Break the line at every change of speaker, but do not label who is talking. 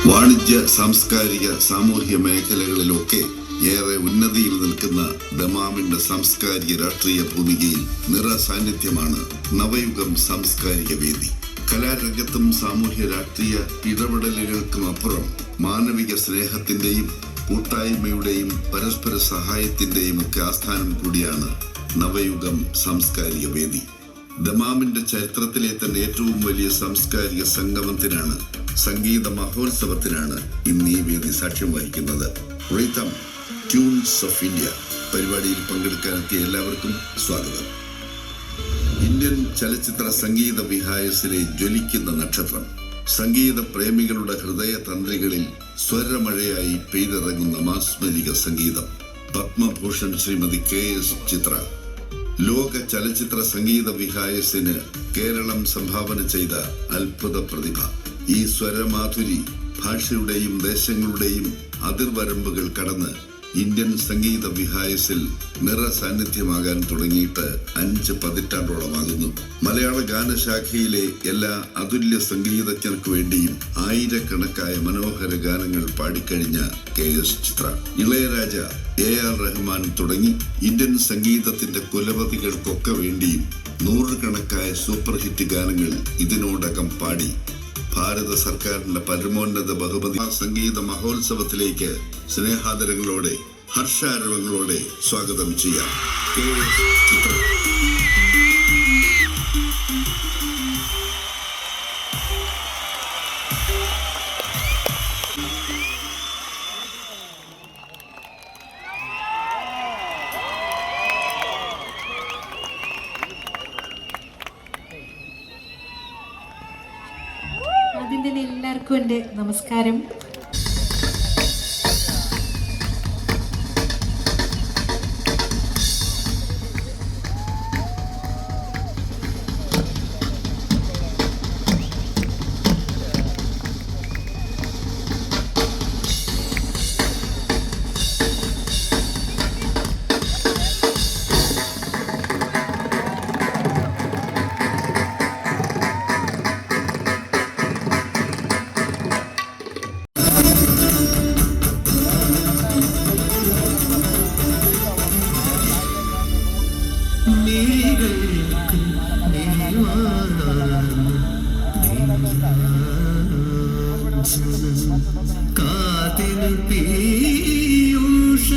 വാണിജ്യ, സാംസ്കാരിക, സാമൂഹ്യ മേഖലകളിലൊക്കെ ഏറെ ഉന്നതിയിൽ നിൽക്കുന്ന ദമാമിന്റെ സാംസ്കാരിക രാഷ്ട്രീയ ഭൂമികയിൽ നിറസാന്നിധ്യമാണ് നവയുഗം സാംസ്കാരിക വേദി. കലാരംഗത്തും സാമൂഹ്യ രാഷ്ട്രീയ ഇടപെടലുകൾക്കും അപ്പുറം മാനവിക സ്നേഹത്തിന്റെയും കൂട്ടായ്മയുടെയും പരസ്പര സഹായത്തിന്റെയും ഒക്കെ ആസ്ഥാനം കൂടിയാണ് നവയുഗം സാംസ്കാരിക വേദി. ദമാമിന്റെ ചരിത്രത്തിലെ തന്നെ ഏറ്റവും വലിയ സാംസ്കാരിക സംഗമത്തിനാണ്, സംഗീത മഹോത്സവത്തിനാണ് ഇന്ന് ഈ വേദി സാക്ഷ്യം വഹിക്കുന്നത്. റിതം ട്യൂൺസ് ഓഫ് ഇന്ത്യ പരിപാടിയിൽ പങ്കെടുക്കാനെത്തിയ എല്ലാവർക്കും സ്വാഗതം. ഇന്ത്യൻ ചലച്ചിത്ര സംഗീത വിഹായസിലെ ജ്വലിക്കുന്ന നക്ഷത്രം, സംഗീത പ്രേമികളുടെ ഹൃദയ തന്ത്രികളിൽ സ്വരമഴയായി പെയ്തിറങ്ങുന്ന മാസ്മരിക സംഗീതം, പത്മഭൂഷൺ ശ്രീമതി KS ചിത്ര. ലോക ചലച്ചിത്ര സംഗീത വിഹായസിന് കേരളം സംഭാവന ചെയ്ത അത്ഭുത പ്രതിഭ. ഈ സ്വരമാധുരി ഭാഷയുടെയും ദേശങ്ങളുടെയും അതിർവരമ്പുകൾ കടന്ന് ഇന്ത്യൻ സംഗീത വിഹായസിൽ നിറസാന്നിധ്യമാകാൻ തുടങ്ങിയിട്ട് 5 പതിറ്റാണ്ടോളമാകുന്നു. മലയാള ഗാനശാഖയിലെ എല്ലാ അതുല്യ സംഗീതജ്ഞർക്കു വേണ്ടിയും ആയിരക്കണക്കായ മനോഹര ഗാനങ്ങൾ പാടിക്കഴിഞ്ഞ KS ചിത്ര. ഇളയരാജ, AR റഹ്മാൻ തുടങ്ങി ഇന്ത്യൻ സംഗീതത്തിന്റെ കുലപതികൾക്കൊക്കെ വേണ്ടിയും നൂറുകണക്കായ സൂപ്പർ ഹിറ്റ് ഗാനങ്ങൾ ഇതിനോടകം പാടി ഭാരത സർക്കാരിന്റെ പരമോന്നത ബഹുമതി സംഗീത മഹോത്സവത്തിലേക്ക് സ്നേഹാദരങ്ങളോടെ, ഹർഷാരവങ്ങളോടെ സ്വാഗതം ചെയ്യാം. KS ചിത്ര.
ആദ്യം തന്നെ എല്ലാവർക്കും എൻ്റെ നമസ്കാരം.
കാതിൽ പീയൂഷ